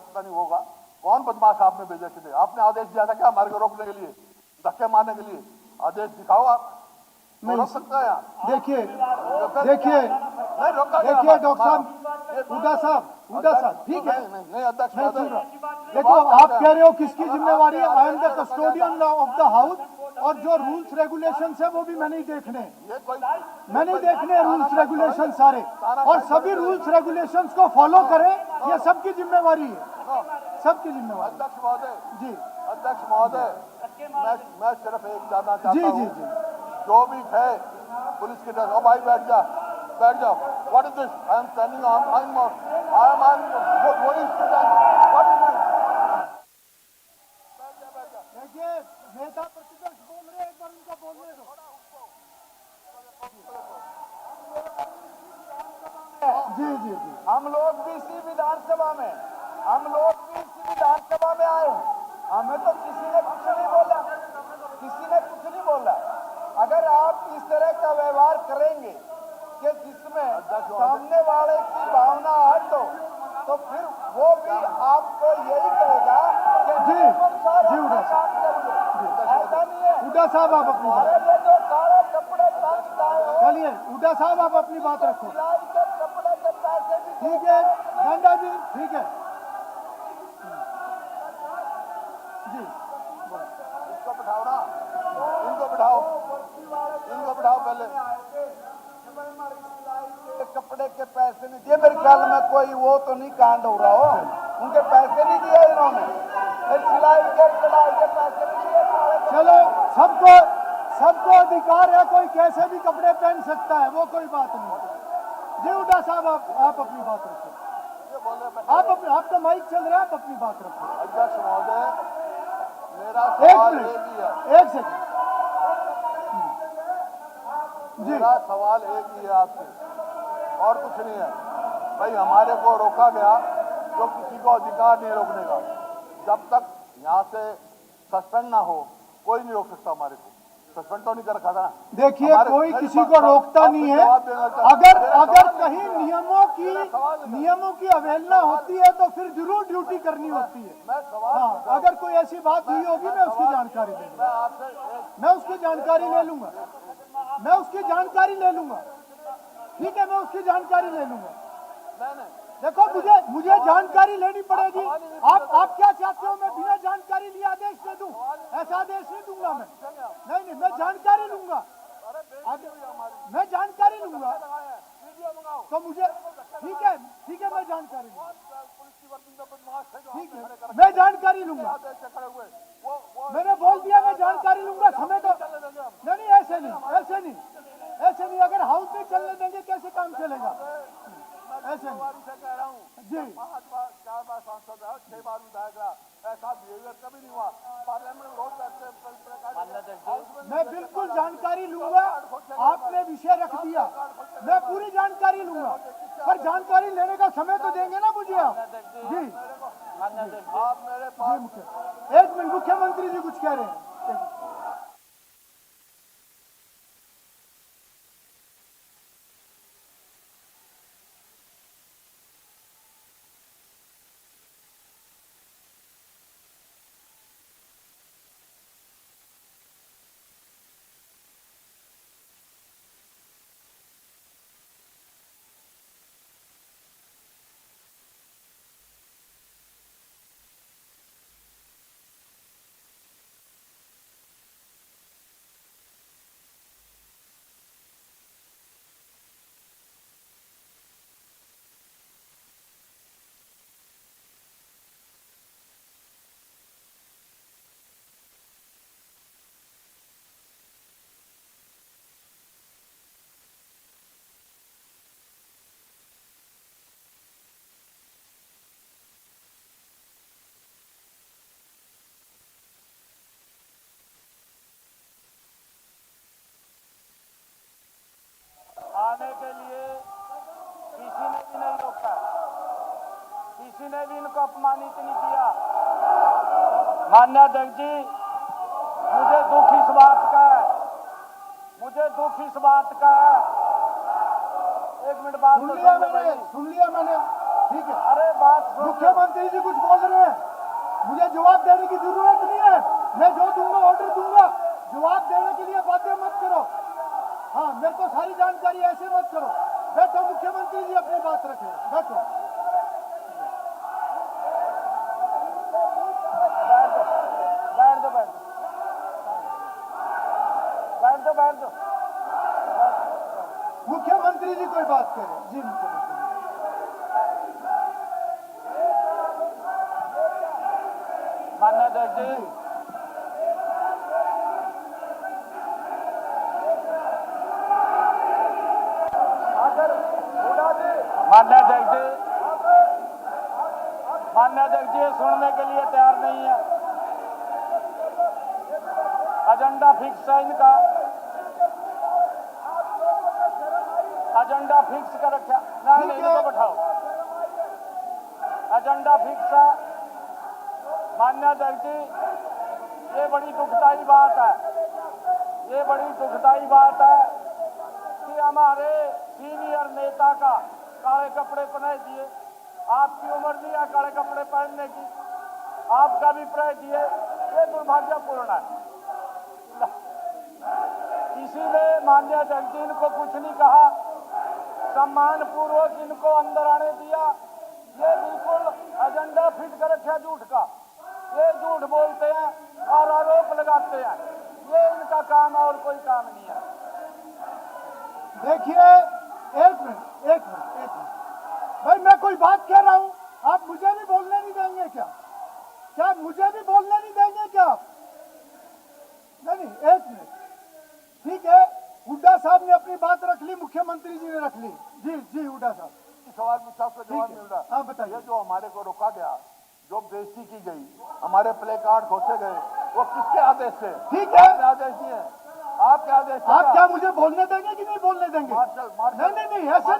पता नहीं होगा कौन बदमाश आपने भेजे थे। आपने आदेश दिया था क्या हमारे को रोकने के लिए, धक्के मारने के लिए? आदेश दिखाओ आप, नहीं रोक सकता है यहाँ। देखिए नहीं रोका गया। देखिए डॉक्टर साहब, हुड्डा साहब ठीक है। नहीं अध्यक्ष महोदय, देखो आप कह रहे हो किसकी जिम्मेवारी है, I am the custodian of the house, और जो रूल्स रेगुलेशंस है वो भी मैंने ही देखने, मैंने ही देखने रूल्स रेगुलेशन सारे, और सभी रूल्स रेगुलेशंस को फॉलो करें, ये सबकी जिम्मेवारी है, सबकी जिम्मेवारी। अध्यक्ष महोदय जी अध्यक्ष महोदय, मैं सिर्फ एक जानना चाहता जी हूँ, जी जी जो भी है पुलिस की ड्रेस, ओ भाई बैठ जाओ। What is this? I am standing on, I am going to what is this? देखिए नेता प्रतिपक्ष बोल रहे हैं, एक बार उनका बोलने दो। जी जी जी हम लोग भी इसी विधानसभा में आए हैं, हमें तो किसी ने कुछ नहीं बोला। अगर आप इस तरह का व्यवहार करेंगे कि जिसमें सामने वाले की भावना हट हो, तो फिर वो भी आपको यही कहेगा कि जी हुड्डा काम करिए। ऐसा नहीं है। हुड्डा साहब आप अपनी बात, ये जो सारे कपड़े चलिए हुड्डा साहब आप अपनी बात रखो। सिलाई के कपड़े के पैसे भी ठीक है नंदा जी, ठीक है जी। इसको बिठाओ ना, इनको बिठाओ पहले। कपड़े के पैसे नहीं दिए, मेरे ख्याल में कोई वो तो नहीं कांड हो रहा हो, उनके पैसे नहीं दिए इन्होंने, सिलाई के पैसे नहीं दिए। चलो सबको अधिकार है, कोई कैसे भी कपड़े पहन सकता है, वो कोई बात नहीं। जी हुड्डा साहब आप अपनी बात रखो, आपका माइक चल रहा है, आप अपनी बात रखो। अध्यक्ष महोदय, मेरा एक सवाल मिनट, एक ही है। एक सेकंड जी। मेरा सवाल एक ही है आपसे, और कुछ नहीं है। भाई हमारे को रोका गया, जो किसी को अधिकार नहीं रोकने का। जब तक यहाँ से सस्पेंड ना हो, कोई नहीं रोक सकता हमारे को। सस्पेंड तो नहीं कर रखा था। देखिए कोई किसी को रोकता नहीं है। अगर कहीं नियमों की अवहेलना होती है तो फिर जरूर ड्यूटी करनी होती है। हाँ, अगर कोई ऐसी बात हुई होगी मैं उसकी जानकारी ले लूंगा, मैं उसकी जानकारी ले लूंगा, ठीक है, मैं उसकी जानकारी ले लूंगा। देखो मुझे जानकारी लेनी पड़ेगी। आप क्या चाहते हो, मैं बिना जानकारी लिए आदेश दे दूं? ऐसा आदेश नहीं दूंगा मैं। नहीं, मैं जानकारी लूंगा, मैं जानकारी लूंगा। तो मुझे ठीक है, मैं जानकारी लूंगा, ठीक है, मैं जानकारी लूंगा। मैंने बोल दिया मैं जानकारी लूंगा। समय तो नहीं, ऐसे नहीं। अगर हाउस में चलने देंगे कैसे काम चलेगा? ऐसे नहीं जी। 4 बार सांसद रहा, 6 बार विधायक रहा, ऐसा बिहेवियर कभी नहीं हुआ। पार्लियामेंट में रोज मैं बिल्कुल जानकारी लूंगा। आपने विषय रख दिया, मैं पूरी जानकारी लूंगा, पर जानकारी लेने का समय तो देंगे ना मुझे आप। जी आप मेरे पास एक मिनट, मुख्यमंत्री जी कुछ कह रहे हैं। आने के लिए किसी ने भी नहीं रोका, किसी ने भी इनको अपमानित नहीं किया। माननीय अध्यक्ष जी, मुझे दुख इस बात का है, एक मिनट बात सुन तो लिया सुन लो मैंने, ठीक है। अरे बात सुन। मुख्यमंत्री जी कुछ बोल रहे हैं, मुझे जवाब देने की जरूरत नहीं है। मैं जो दूंगा ऑर्डर दूंगा, जवाब देने के लिए बातें मत करो। हाँ, मेरे को सारी जानकारी ऐसे मत करो। बैठो, मुख्यमंत्री जी अपनी बात रखें, बैठो। बैठ दो, बैठ दो, बैठ दो, बैठ दो। मुख्यमंत्री जी कोई बात करें। जी मुख्यमंत्री जी। मान्य अध्यक्ष जी, मान्य अध्यक्ष जी, मान्य अध्यक्ष जी सुनने के लिए तैयार नहीं है। एजेंडा फिक्स है इनका, एजेंडा फिक्स कर रखा। नहीं, इनको बैठाओ, एजेंडा फिक्स है। मान्य अध्यक्ष जी, ये बड़ी दुखदाई बात है, ये बड़ी दुखदाई बात है कि हमारे सीनियर नेता का काले कपड़े पहने दिए। आपकी उम्र नहीं है काले कपड़े पहनने की, आपका भी पहन दिए, ये दुर्भाग्यपूर्ण है। किसी ने मान्य अध्यक्ष जी इनको कुछ नहीं कहा, सम्मान पूर्वक इनको अंदर आने दिया। ये बिल्कुल एजेंडा फिट कर रखा झूठ का, ये झूठ बोलते हैं और आरोप लगाते हैं, ये इनका काम है और कोई काम नहीं है। देखिए, एक मिनट भाई, मैं कोई बात कह रहा हूं, आप मुझे भी बोलने नहीं देंगे क्या? क्या मुझे भी बोलने नहीं देंगे क्या आप? नहीं, एक मिनट, ठीक है। हुड्डा साहब ने अपनी बात रख ली, मुख्यमंत्री जी ने रख ली। जी हुड्डा साहब, सवाल पूछा, उसका जवाब मिल रहा। हाँ बताइए। ये जो हमारे को रोका गया, जो बेइज्जती की गई, हमारे प्ले कार्ड खोसे गए, वो किसके आदेश से? ठीक है। आपके आदेश दिए, आपके आदेश से। आप क्या मुझे बोलने देंगे कि नहीं बोलने देंगे? मार्शल, नहीं, ऐसा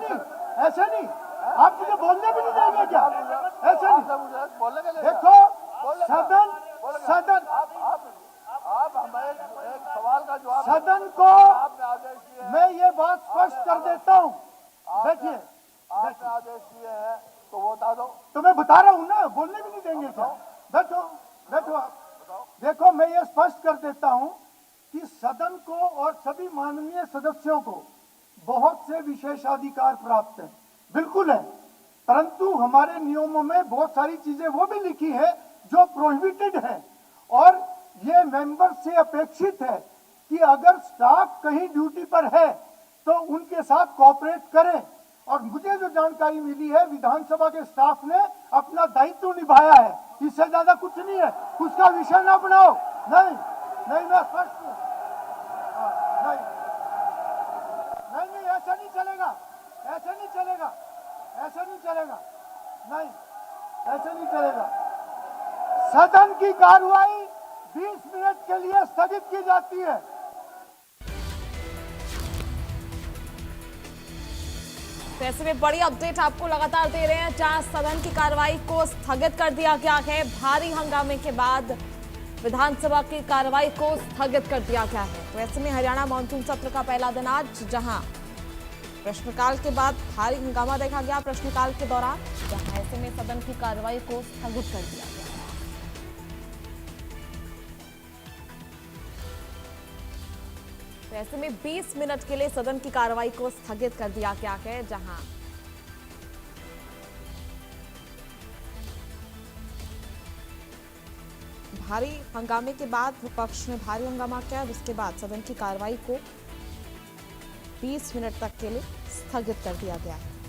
नहीं, आप मुझे बोलने भी नहीं देंगे क्या? ऐसा नहीं। बोलने के लिए देखो, सदन आप हमें एक सवाल का जवाब, सदन को आपने आदेश दिए, मैं ये बात स्पष्ट कर देता हूँ। देखिए, आपने आदेश दिए हैं तो वो बता दो। तो मैं बता रहा हूँ ना, बोलने भी नहीं देंगे क्या? बैठो आप। देखो, मैं ये स्पष्ट कर देता हूँ कि सदन को और सभी माननीय सदस्यों को बहुत से विशेषाधिकार प्राप्त हैं, बिल्कुल है, परंतु हमारे नियमों में बहुत सारी चीजें वो भी लिखी है जो प्रोहिबिटेड है। और ये मेंबर से अपेक्षित है कि अगर स्टाफ कहीं ड्यूटी पर है तो उनके साथ कोऑपरेट करें। और मुझे जो जानकारी मिली है, विधानसभा के स्टाफ ने अपना दायित्व निभाया है, इससे ज्यादा कुछ नहीं है। उसका विषय ना बनाओ। नहीं, मैं स्पष्ट हूं। नहीं, ऐसा नहीं चलेगा, ऐसा नहीं चलेगा, नहीं, सदन की कार्रवाई 20 मिनट के लिए स्थगित की जाती है। तो ऐसे में बड़ी अपडेट आपको लगातार दे रहे हैं, जहां सदन की कार्रवाई को स्थगित कर दिया गया है। भारी हंगामे के बाद विधानसभा की कार्रवाई को स्थगित कर दिया गया है। तो ऐसे में हरियाणा मानसून सत्र का पहला दिन आज, जहां प्रश्नकाल के बाद भारी हंगामा देखा गया प्रश्नकाल के दौरान, जहां ऐसे में सदन की कार्रवाई को स्थगित कर दिया गया। तो ऐसे में 20 मिनट के लिए सदन की कार्रवाई को स्थगित कर दिया गया है, जहां भारी हंगामे के बाद विपक्ष ने भारी हंगामा किया, जिसके बाद सदन की कार्रवाई को 20 मिनट तक के लिए स्थगित कर दिया गया है।